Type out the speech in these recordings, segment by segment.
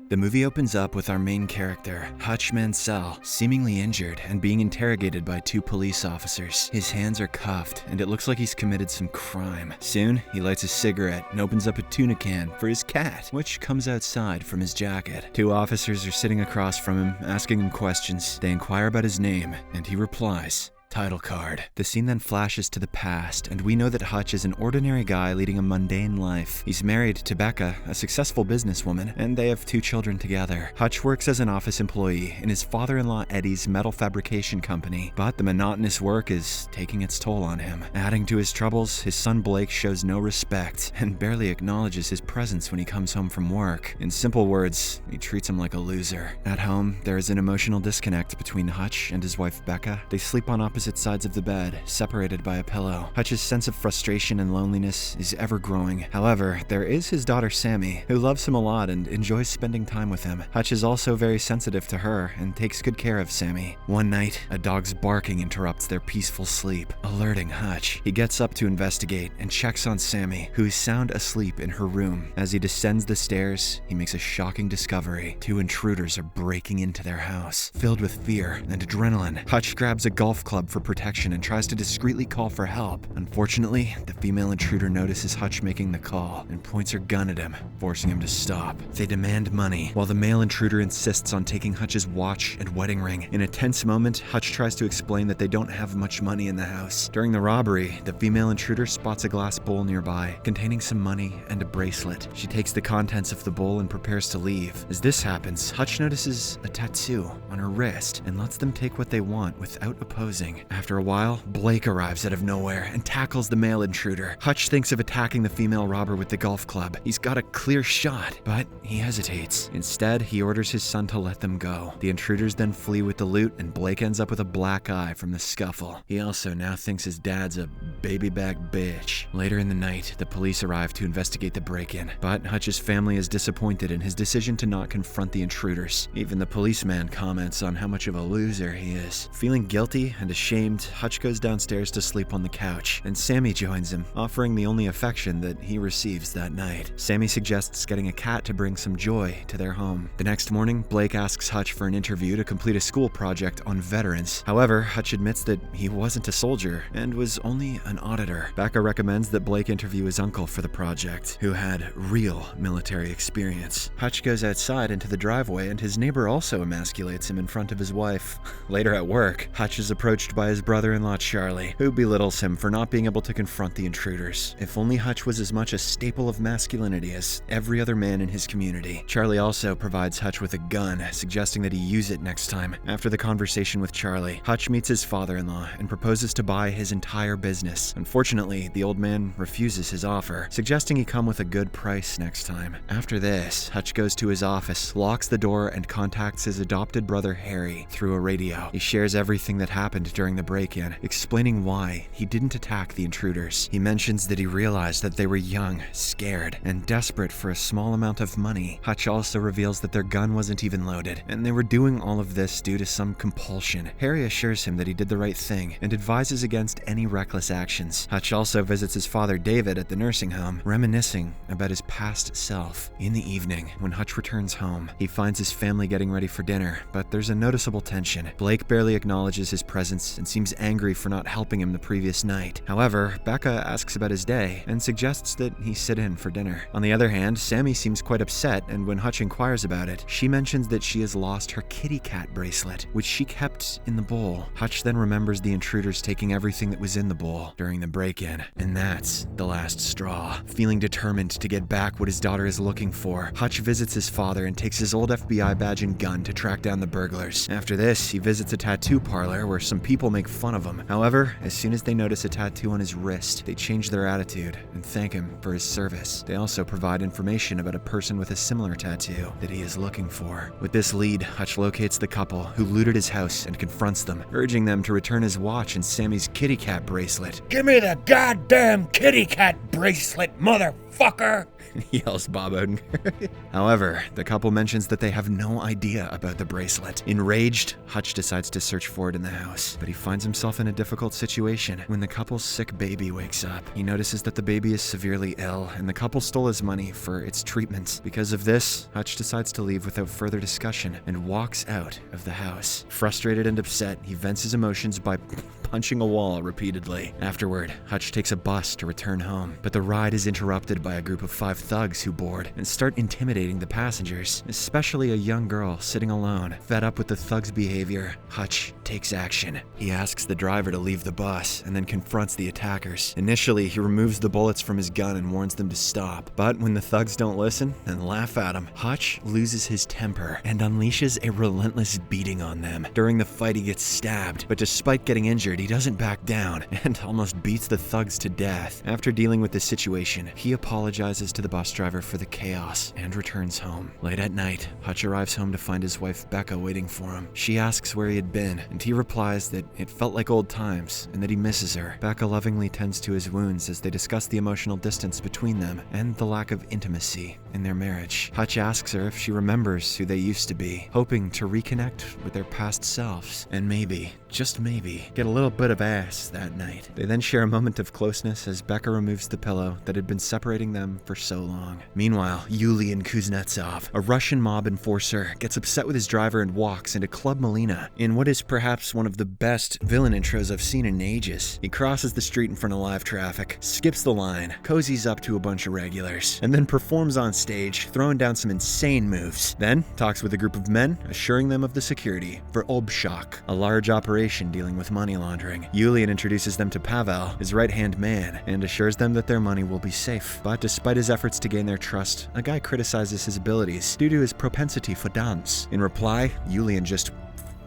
The movie opens up with our main character, Hutch Mansell, seemingly injured and being interrogated by two police officers. His hands are cuffed, and it looks like he's committed some crime. Soon, he lights a cigarette and opens up a tuna can for his cat, which comes outside from his jacket. Two officers are sitting across from him, asking him questions. They inquire about his name, and he replies, "Title card." The scene then flashes to the past, and we know that Hutch is an ordinary guy leading a mundane life. He's married to Becca, a successful businesswoman, and they have two children together. Hutch works as an office employee in his father-in-law Eddie's metal fabrication company, but the monotonous work is taking its toll on him. Adding to his troubles, his son Blake shows no respect and barely acknowledges his presence when he comes home from work. In simple words, he treats him like a loser. At home, there is an emotional disconnect between Hutch and his wife Becca. They sleep on opposite sides of the bed, separated by a pillow. Hutch's sense of frustration and loneliness is ever growing. However, there is his daughter Sammy, who loves him a lot and enjoys spending time with him. Hutch is also very sensitive to her and takes good care of Sammy. One night, a dog's barking interrupts their peaceful sleep, alerting Hutch. He gets up to investigate and checks on Sammy, who is sound asleep in her room. As he descends the stairs, he makes a shocking discovery. Two intruders are breaking into their house. Filled with fear and adrenaline, Hutch grabs a golf club for protection and tries to discreetly call for help. Unfortunately, the female intruder notices Hutch making the call and points her gun at him, forcing him to stop. They demand money, while the male intruder insists on taking Hutch's watch and wedding ring. In a tense moment, Hutch tries to explain that they don't have much money in the house. During the robbery, the female intruder spots a glass bowl nearby, containing some money and a bracelet. She takes the contents of the bowl and prepares to leave. As this happens, Hutch notices a tattoo on her wrist and lets them take what they want without opposing. After a while, Blake arrives out of nowhere and tackles the male intruder. Hutch thinks of attacking the female robber with the golf club. He's got a clear shot, but he hesitates. Instead, he orders his son to let them go. The intruders then flee with the loot, and Blake ends up with a black eye from the scuffle. He also now thinks his dad's a baby-back bitch. Later in the night, the police arrive to investigate the break-in, but Hutch's family is disappointed in his decision to not confront the intruders. Even the policeman comments on how much of a loser he is. Feeling guilty and ashamed, Hutch goes downstairs to sleep on the couch, and Sammy joins him, offering the only affection that he receives that night. Sammy suggests getting a cat to bring some joy to their home. The next morning, Blake asks Hutch for an interview to complete a school project on veterans. However, Hutch admits that he wasn't a soldier and was only an auditor. Becca recommends that Blake interview his uncle for the project, who had real military experience. Hutch goes outside into the driveway, and his neighbor also emasculates him in front of his wife. Later at work, Hutch is approached by his brother-in-law Charlie, who belittles him for not being able to confront the intruders. If only Hutch was as much a staple of masculinity as every other man in his community. Charlie also provides Hutch with a gun, suggesting that he use it next time. After the conversation with Charlie, Hutch meets his father-in-law and proposes to buy his entire business. Unfortunately, the old man refuses his offer, suggesting he come with a good price next time. After this, Hutch goes to his office, locks the door, and contacts his adopted brother Harry through a radio. He shares everything that happened during the break-in, explaining why he didn't attack the intruders. He mentions that he realized that they were young, scared, and desperate for a small amount of money. Hutch also reveals that their gun wasn't even loaded, and they were doing all of this due to some compulsion. Harry assures him that he did the right thing and advises against any reckless actions. Hutch also visits his father David at the nursing home, reminiscing about his past self. In the evening, when Hutch returns home, he finds his family getting ready for dinner, but there's a noticeable tension. Blake barely acknowledges his presence and seems angry for not helping him the previous night. However, Becca asks about his day and suggests that he sit in for dinner. On the other hand, Sammy seems quite upset, and when Hutch inquires about it, she mentions that she has lost her kitty cat bracelet, which she kept in the bowl. Hutch then remembers the intruders taking everything that was in the bowl during the break-in, and that's the last straw. Feeling determined to get back what his daughter is looking for, Hutch visits his father and takes his old FBI badge and gun to track down the burglars. After this, he visits a tattoo parlor where some people make fun of him. However, as soon as they notice a tattoo on his wrist, they change their attitude and thank him for his service. They also provide information about a person with a similar tattoo that he is looking for. With this lead, Hutch locates the couple who looted his house and confronts them, urging them to return his watch and Sammy's kitty cat bracelet. "Give me the goddamn kitty cat bracelet, motherfucker!" yells Bob Odenkirk. However, the couple mentions that they have no idea about the bracelet. Enraged, Hutch decides to search for it in the house, but he finds himself in a difficult situation when the couple's sick baby wakes up. He notices that the baby is severely ill, and the couple stole his money for its treatment. Because of this, Hutch decides to leave without further discussion and walks out of the house. Frustrated and upset, he vents his emotions by punching a wall repeatedly. Afterward, Hutch takes a bus to return home, but the ride is interrupted by a group of 5 thugs who board and start intimidating the passengers, especially a young girl sitting alone. Fed up with the thugs' behavior, Hutch takes action. He asks the driver to leave the bus and then confronts the attackers. Initially, he removes the bullets from his gun and warns them to stop, but when the thugs don't listen and laugh at him, Hutch loses his temper and unleashes a relentless beating on them. During the fight, he gets stabbed, but despite getting injured, he doesn't back down and almost beats the thugs to death. After dealing with this situation, he apologizes to the bus driver for the chaos and returns home. Late at night, Hutch arrives home to find his wife Becca waiting for him. She asks where he had been, and he replies that it felt like old times and that he misses her. Becca lovingly tends to his wounds as they discuss the emotional distance between them and the lack of intimacy in their marriage. Hutch asks her if she remembers who they used to be, hoping to reconnect with their past selves and maybe, just maybe, get a little bit of ass that night. They then share a moment of closeness as Becca removes the pillow that had been separating them for so long. Meanwhile, Yulian Kuznetsov, a Russian mob enforcer, gets upset with his driver and walks into Club Molina in what is perhaps one of the best villain intros I've seen in ages. He crosses the street in front of live traffic, skips the line, cozies up to a bunch of regulars, and then performs on stage, throwing down some insane moves. Then talks with a group of men, assuring them of the security for Obshak, a large operation dealing with money laundering. Yulian introduces them to Pavel, his right-hand man, and assures them that their money will be safe. But despite his efforts to gain their trust, a guy criticizes his abilities due to his propensity for dance. In reply, Yulian just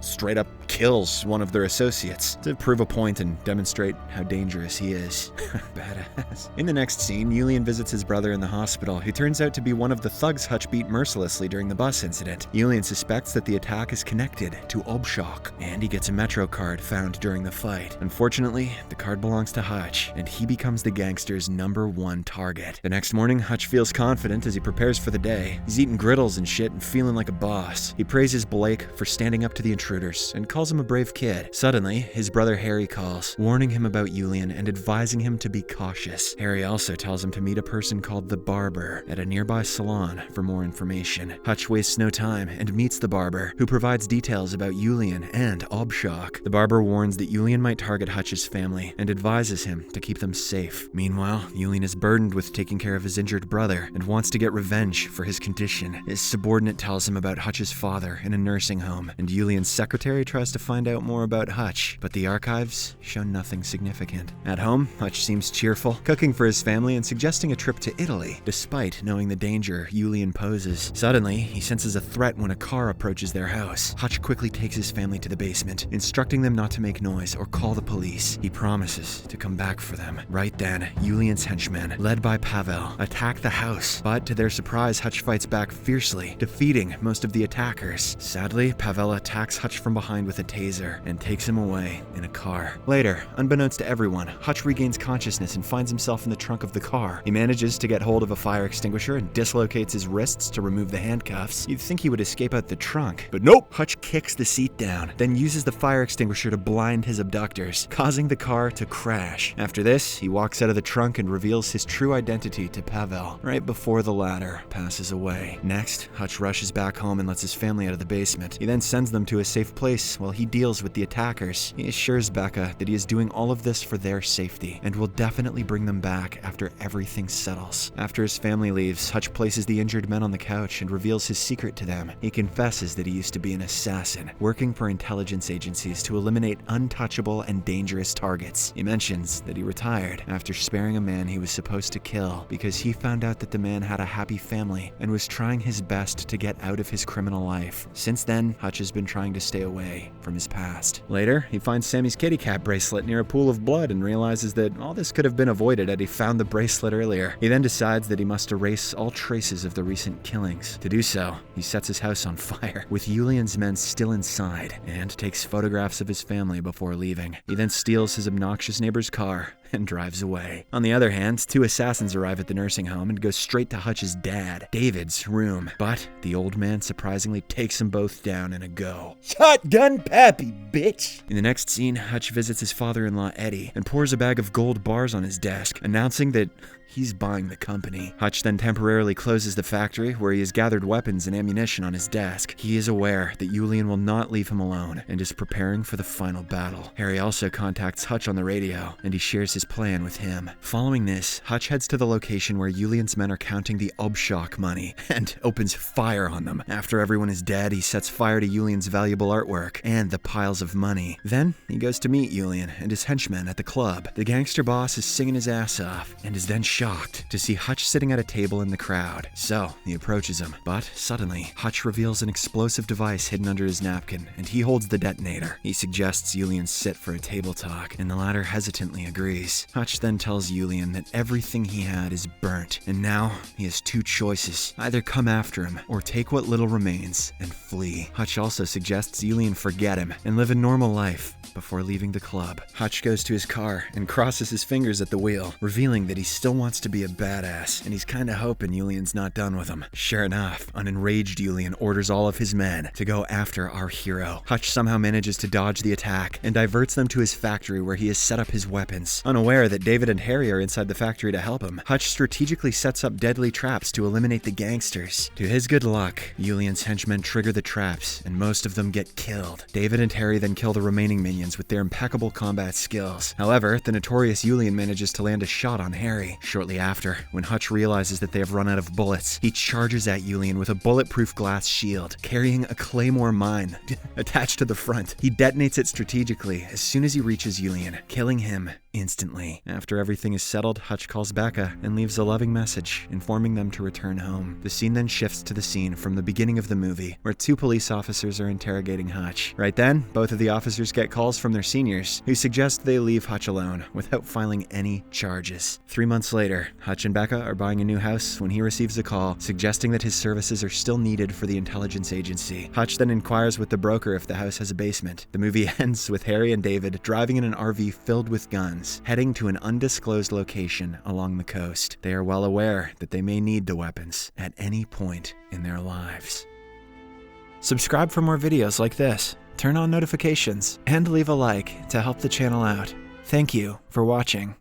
straight up kills one of their associates to prove a point and demonstrate how dangerous he is. Badass. In the next scene, Yulian visits his brother in the hospital, who turns out to be one of the thugs Hutch beat mercilessly during the bus incident. Yulian suspects that the attack is connected to Obshak, and he gets a Metro card found during the fight. Unfortunately, the card belongs to Hutch, and he becomes the gangster's #1 target. The next morning, Hutch feels confident as he prepares for the day. He's eating griddles and shit and feeling like a boss. He praises Blake for standing up to the intruders and calls him a brave kid. Suddenly, his brother Harry calls, warning him about Yulian and advising him to be cautious. Harry also tells him to meet a person called the Barber at a nearby salon for more information. Hutch wastes no time and meets the Barber, who provides details about Yulian and Obshak. The Barber warns that Yulian might target Hutch's family and advises him to keep them safe. Meanwhile, Yulian is burdened with taking care of his injured brother and wants to get revenge for his condition. His subordinate tells him about Hutch's father in a nursing home, and Yulian's secretary tries to find out more about Hutch, but the archives show nothing significant. At home, Hutch seems cheerful, cooking for his family and suggesting a trip to Italy, despite knowing the danger Yulian poses. Suddenly, he senses a threat when a car approaches their house. Hutch quickly takes his family to the basement, instructing them not to make noise or call the police. He promises to come back for them. Right then, Yulian's henchmen, led by Pavel, attack the house, but to their surprise, Hutch fights back fiercely, defeating most of the attackers. Sadly, Pavel attacks Hutch from behind with a taser and takes him away in a car. Later, unbeknownst to everyone, Hutch regains consciousness and finds himself in the trunk of the car. He manages to get hold of a fire extinguisher and dislocates his wrists to remove the handcuffs. You'd think he would escape out the trunk, but nope! Hutch kicks the seat down, then uses the fire extinguisher to blind his abductors, causing the car to crash. After this, he walks out of the trunk and reveals his true identity to Pavel, right before the latter passes away. Next, Hutch rushes back home and lets his family out of the basement. He then sends them to a safe place while he deals with the attackers. He assures Becca that he is doing all of this for their safety and will definitely bring them back after everything settles. After his family leaves, Hutch places the injured men on the couch and reveals his secret to them. He confesses that he used to be an assassin, working for intelligence agencies to eliminate untouchable and dangerous targets. He mentions that he retired after sparing a man he was supposed to kill because he found out that the man had a happy family and was trying his best to get out of his criminal life. Since then, Hutch has been trying to stay away from his past. Later, he finds Sammy's kitty cat bracelet near a pool of blood and realizes that all this could have been avoided had he found the bracelet earlier. He then decides that he must erase all traces of the recent killings. To do so, he sets his house on fire, with Yulian's men still inside, and takes photographs of his family before leaving. He then steals his obnoxious neighbor's car and drives away. On the other hand, two assassins arrive at the nursing home and go straight to Hutch's dad, David's room. But the old man surprisingly takes them both down in a go. Shotgun Pappy, bitch! In the next scene, Hutch visits his father-in-law Eddie and pours a bag of gold bars on his desk, announcing that he's buying the company. Hutch then temporarily closes the factory where he has gathered weapons and ammunition on his desk. He is aware that Julian will not leave him alone and is preparing for the final battle. Harry also contacts Hutch on the radio and he shares his plan with him. Following this, Hutch heads to the location where Julian's men are counting the Obshock money and opens fire on them. After everyone is dead, he sets fire to Julian's valuable artwork and the piles of money. Then he goes to meet Julian and his henchmen at the club. The gangster boss is singing his ass off and is then shocked to see Hutch sitting at a table in the crowd. So he approaches him, but suddenly Hutch reveals an explosive device hidden under his napkin and he holds the detonator. He suggests Julian sit for a table talk and the latter hesitantly agrees. Hutch then tells Julian that everything he had is burnt and now he has two choices: either come after him or take what little remains and flee. Hutch also suggests Julian forget him and live a normal life before leaving the club. Hutch goes to his car and crosses his fingers at the wheel, revealing that he still wants to be a badass, and he's kinda hoping Julian's not done with him. Sure enough, an enraged Julian orders all of his men to go after our hero. Hutch somehow manages to dodge the attack and diverts them to his factory where he has set up his weapons. Unaware that David and Harry are inside the factory to help him, Hutch strategically sets up deadly traps to eliminate the gangsters. To his good luck, Julian's henchmen trigger the traps, and most of them get killed. David and Harry then kill the remaining minions with their impeccable combat skills. However, the notorious Julian manages to land a shot on Harry. Shortly after, when Hutch realizes that they have run out of bullets, he charges at Julian with a bulletproof glass shield, carrying a claymore mine attached to the front. He detonates it strategically as soon as he reaches Julian, killing him instantly. After everything is settled, Hutch calls Becca and leaves a loving message, informing them to return home. The scene then shifts to the scene from the beginning of the movie, where two police officers are interrogating Hutch. Right then, both of the officers get calls from their seniors, who suggest they leave Hutch alone without filing any charges. 3 months later, Hutch and Becca are buying a new house when he receives a call suggesting that his services are still needed for the intelligence agency. Hutch then inquires with the broker if the house has a basement. The movie ends with Harry and David driving in an RV filled with guns, heading to an undisclosed location along the coast. They are well aware that they may need the weapons at any point in their lives. Subscribe for more videos like this, turn on notifications, and leave a like to help the channel out. Thank you for watching.